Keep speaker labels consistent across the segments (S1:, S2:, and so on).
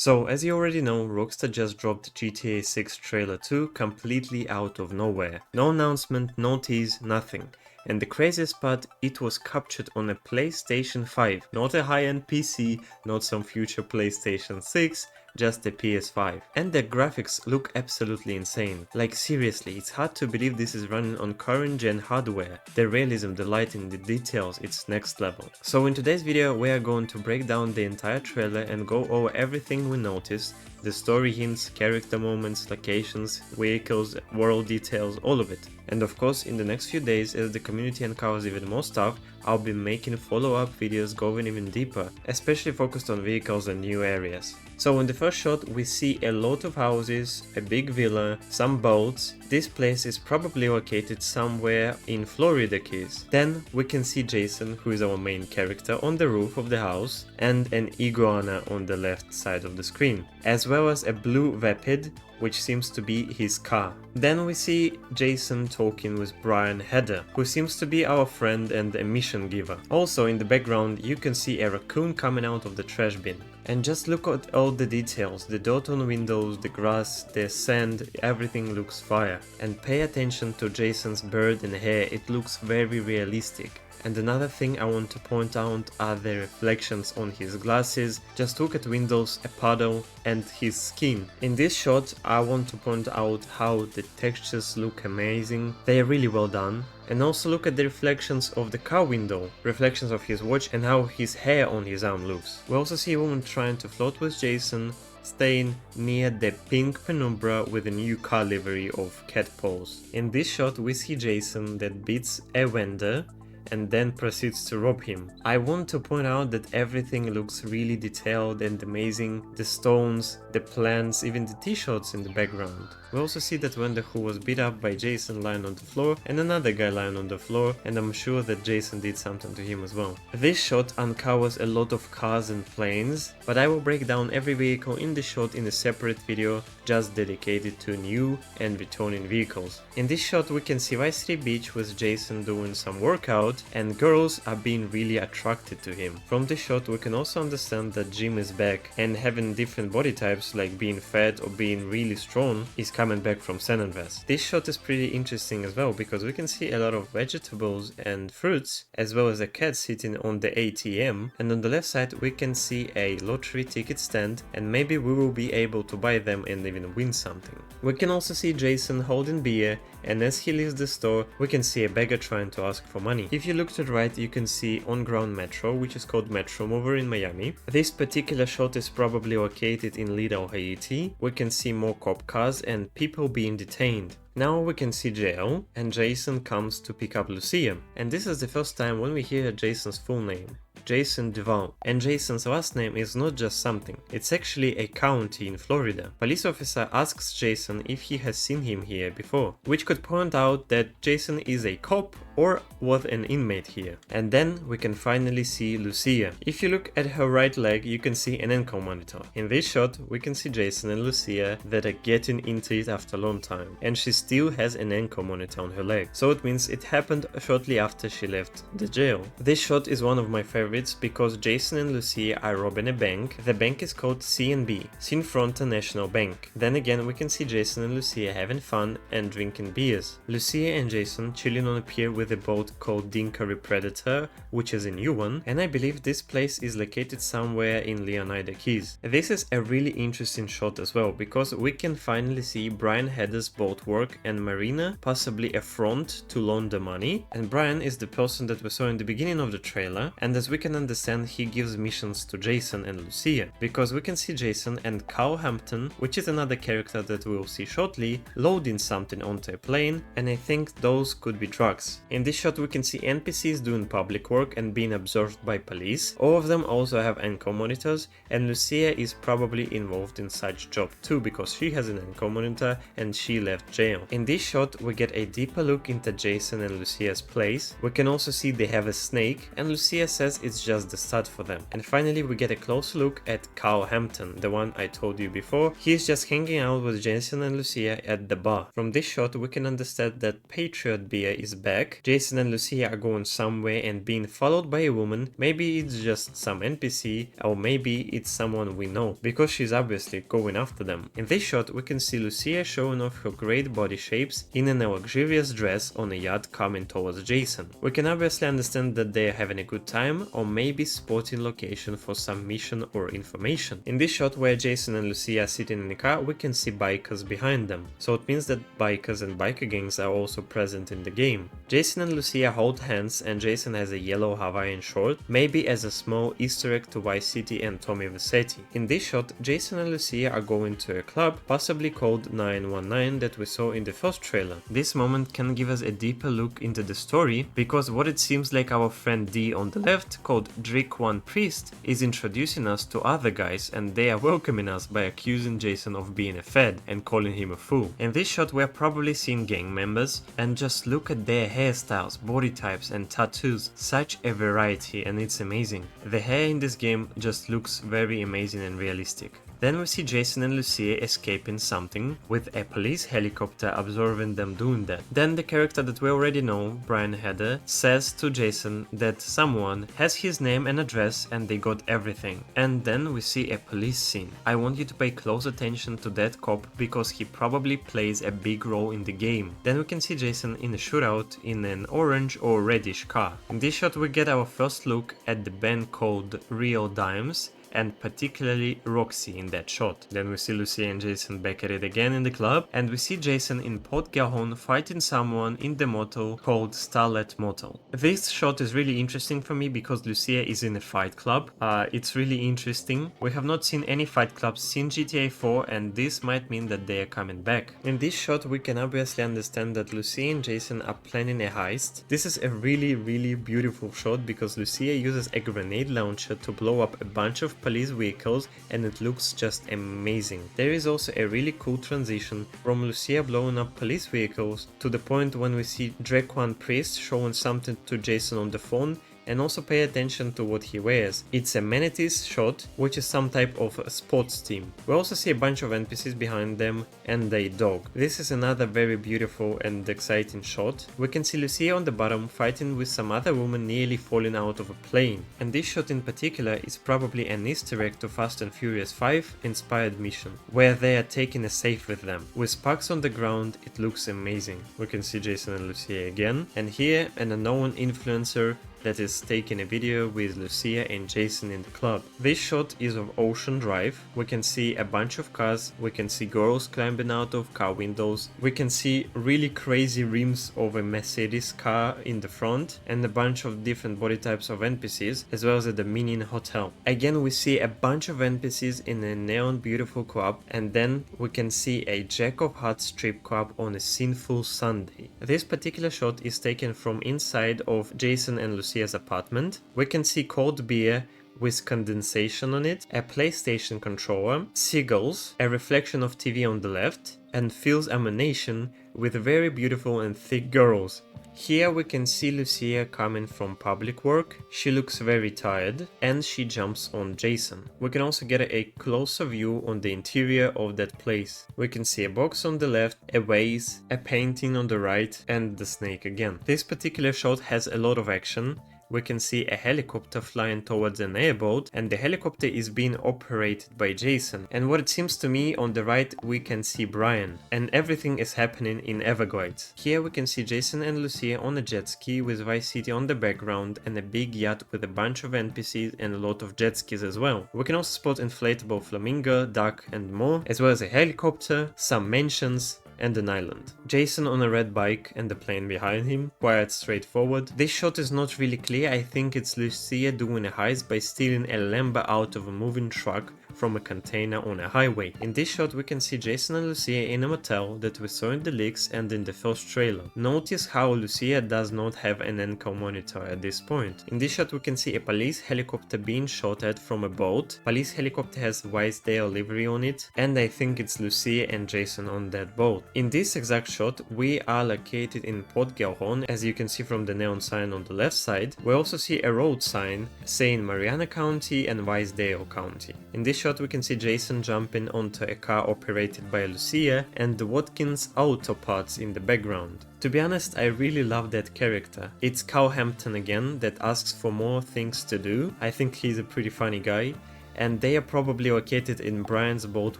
S1: So, as you already know, Rockstar just dropped GTA 6 Trailer 2 completely out of nowhere. No announcement, no tease, nothing. And the craziest part, it was captured on a PlayStation 5, not a high-end PC, not some future PlayStation 6, just a PS5. And the graphics look absolutely insane. Like seriously, it's hard to believe this is running on current gen hardware. The realism, the lighting, the details, it's next level. So in today's video we are going to break down the entire trailer and go over everything we noticed, the story hints, character moments, locations, vehicles, world details, all of it. And of course, in the next few days, as the community uncovers even more stuff, I'll be making follow-up videos going even deeper, especially focused on vehicles and new areas. So in the first shot we see a lot of houses, a big villa, some boats. This place is probably located somewhere in Florida Keys. Then we can see Jason, who is our main character, on the roof of the house and an iguana on the left side of the screen, as well as a blue Vapid, which seems to be his car. Then we see Jason talking with Brian Hedder, who seems to be our friend and a mission giver. Also in the background you can see a raccoon coming out of the trash bin. And just look at all the details, the dot on windows, the grass, the sand, everything looks fire. And pay attention to Jason's beard and hair, it looks very realistic. And another thing I want to point out are the reflections on his glasses. Just look at windows, a puddle and his skin. In this shot I want to point out how the textures look amazing, they are really well done. And also look at the reflections of the car window, reflections of his watch and how his hair on his arm looks. We also see a woman trying to float with Jason, staying near the pink penumbra with a new car livery of cat paws. In this shot we see Jason that beats a vendor and then proceeds to rob him. I want to point out that everything looks really detailed and amazing, the stones, the plants, even the t-shirts in the background. We also see that vendor who was beat up by Jason lying on the floor and another guy lying on the floor, and I'm sure that Jason did something to him as well. This shot uncovers a lot of cars and planes, but I will break down every vehicle in the shot in a separate video just dedicated to new and returning vehicles. In this shot we can see Vice City Beach with Jason doing some workout and girls are being really attracted to him. From this shot we can also understand that Jim is back and having different body types like being fat or being really strong is coming back from San Andreas. This shot is pretty interesting as well because we can see a lot of vegetables and fruits as well as a cat sitting on the ATM, and on the left side we can see a lottery ticket stand and maybe we will be able to buy them and even win something. We can also see Jason holding beer, and as he leaves the store we can see a beggar trying to ask for money. If you look to the right you can see on-ground metro, which is called Metro Mover in Miami. This particular shot is probably located in Lido, Haiti. We can see more cop cars and people being detained. Now we can see jail and Jason comes to pick up Lucia, and this is the first time when we hear Jason's full name, Jason Duval. And Jason's last name is not just something, it's actually a county in Florida. Police officer asks Jason if he has seen him here before, which could point out that Jason is a cop or was an inmate here. And then we can finally see Lucia. If you look at her right leg you can see an ankle monitor. In this shot we can see Jason and Lucia that are getting into it after a long time, and she still has an ankle monitor on her leg, so it means it happened shortly after she left the jail. This shot is one of my favorites because Jason and Lucia are robbing a bank. The bank is called CNB, Sinfronta National Bank. Then again we can see Jason and Lucia having fun and drinking beers. Lucia and Jason chilling on a pier with a boat called Dinkery Predator, which is a new one, and I believe this place is located somewhere in Leonida Keys. This is a really interesting shot as well because we can finally see Brian Hedder's boat work and Marina, possibly a front to loan the money, and Brian is the person that we saw in the beginning of the trailer, and as we can understand he gives missions to Jason and Lucia, because we can see Jason and Carl Hampton, which is another character that we will see shortly, loading something onto a plane, and I think those could be drugs. In this shot we can see NPCs doing public work and being observed by police. All of them also have ankle monitors, and Lucia is probably involved in such job too because she has an ankle monitor and she left jail. In this shot we get a deeper look into Jason and Lucia's place. We can also see they have a snake and Lucia says it's just the start for them. And finally we get a close look at Carl Hampton, the one I told you before. He's just hanging out with Jason and Lucia at the bar. From this shot we can understand that Patriot beer is back Jason and Lucia are going somewhere and being followed by a woman. Maybe it's just some NPC, or maybe it's someone we know, because she's obviously going after them. In this shot we can see Lucia showing off her great body shapes in a luxurious dress on a yacht coming towards Jason. We can obviously understand that they are having a good time, or maybe spotting location for some mission or information. In this shot where Jason and Lucia are sitting in the car, we can see bikers behind them, so it means that bikers and biker gangs are also present in the game. Jason and Lucia hold hands and Jason has a yellow Hawaiian short, maybe as a small easter egg to Vice City and Tommy Vercetti. In this shot, Jason and Lucia are going to a club, possibly called 919, that we saw in the first trailer. This moment can give us a deeper look into the story, because what it seems like our friend D on the left, called Drake One Priest, is introducing us to other guys, and they are welcoming us by accusing Jason of being a fed and calling him a fool. In this shot we're probably seeing gang members, and just look at their hairstyles, body types and tattoos. Such a variety, and it's amazing. The hair in this game just looks very amazing and realistic. Then we see Jason and Lucia escaping something, with a police helicopter observing them doing that. Then the character that we already know, Brian Hader, says to Jason that someone has his name and address and they got everything. And then we see a police scene. I want you to pay close attention to that cop, because he probably plays a big role in the game. Then we can see Jason in a shootout in an orange or reddish car. In this shot we get our first look at the band called Real Dimes, and particularly Roxy in that shot. Then we see Lucia and Jason back at it again in the club, and we see Jason in Port Galhon fighting someone in the motel called Starlet Motel. This shot is really interesting for me because Lucia is in a fight club. It's really interesting. We have not seen any fight clubs since GTA 4, and this might mean that they are coming back. In this shot we can obviously understand that Lucia and Jason are planning a heist. This is a really beautiful shot because Lucia uses a grenade launcher to blow up a bunch of police vehicles, and it looks just amazing. There is also a really cool transition from Lucia blowing up police vehicles to the point when we see Draquan Priest showing something to Jason on the phone, and also pay attention to what he wears. It's a manatees shot, which is some type of sports team. We also see a bunch of NPCs behind them and a dog. This is another very beautiful and exciting shot. We can see Lucia on the bottom fighting with some other woman nearly falling out of a plane. And this shot in particular is probably an easter egg to Fast and Furious 5 inspired mission, where they are taking a safe with them. With sparks on the ground, it looks amazing. We can see Jason and Lucia again, and here an unknown influencer that is taking a video with Lucia and Jason in the club. This shot is of Ocean Drive. We can see a bunch of cars, we can see girls climbing out of car windows, we can see really crazy rims of a Mercedes car in the front, and a bunch of different body types of NPCs, as well as at the Minion Hotel. Again we see a bunch of NPCs in a neon beautiful club, and then we can see a Jack of Hearts strip club on a sinful Sunday. This particular shot is taken from inside of Jason and Lucia's apartment. We can see cold beer with condensation on it, a PlayStation controller, seagulls, a reflection of TV on the left, and Phil's ammunition with very beautiful and thick girls. Here we can see Lucia coming from public work. She looks very tired and she jumps on Jason. We can also get a closer view on the interior of that place. We can see a box on the left, a vase, a painting on the right, and the snake again. This particular shot has a lot of action. We can see a helicopter flying towards an airboat, and the helicopter is being operated by Jason. And what it seems to me, on the right we can see Brian, and everything is happening in Everglades. Here we can see Jason and Lucia on a jet ski with Vice City on the background, and a big yacht with a bunch of NPCs and a lot of jet skis as well. We can also spot inflatable flamingo, duck and more, as well as a helicopter, some mansions, and an island. Jason on a red bike and the plane behind him, quite straightforward. This shot is not really clear. I think it's Lucia doing a heist by stealing a Lambo out of a moving truck from a container on a highway. In this shot we can see Jason and Lucia in a motel that we saw in the leaks and in the first trailer. Notice how Lucia does not have an ankle monitor at this point. In this shot we can see a police helicopter being shot at from a boat. Police helicopter has Wisedale livery on it, and I think it's Lucia and Jason on that boat. In this exact shot we are located in Port Galhon, as you can see from the neon sign on the left side. We also see a road sign saying Mariana County and Wisedale County. In this shot we can see Jason jumping onto a car operated by Lucia and the Watkins auto parts in the background. To be honest, I really love that character. It's Cowhampton again that asks for more things to do. I think he's a pretty funny guy. And they are probably located in Brian's Boat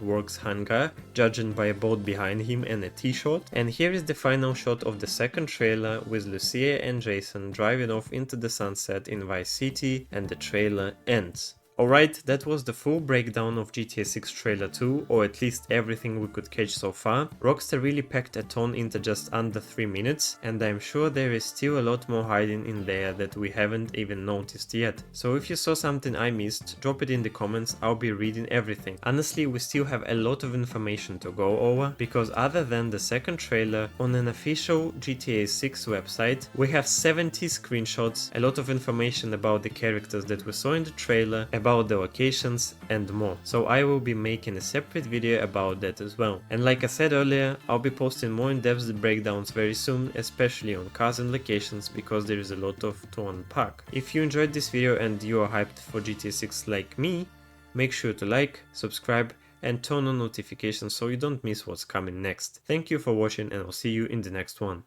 S1: Works hangar, judging by a boat behind him and a T-shot. And here is the final shot of the second trailer with Lucia and Jason driving off into the sunset in Vice City, and the trailer ends. Alright, that was the full breakdown of GTA 6 Trailer 2, or at least everything we could catch so far. Rockstar really packed a ton into just under 3 minutes, and I'm sure there is still a lot more hiding in there that we haven't even noticed yet. So if you saw something I missed, drop it in the comments, I'll be reading everything. Honestly, we still have a lot of information to go over, because other than the second trailer, on an official GTA 6 website, we have 70 screenshots, a lot of information about the characters that we saw in the trailer, about the locations and more. So I will be making a separate video about that as well. And like I said earlier, I'll be posting more in-depth breakdowns very soon, especially on cars and locations, because there is a lot to unpack. If you enjoyed this video and you are hyped for GTA 6 like me, make sure to like, subscribe and turn on notifications so you don't miss what's coming next. Thank you for watching, and I'll see you in the next one.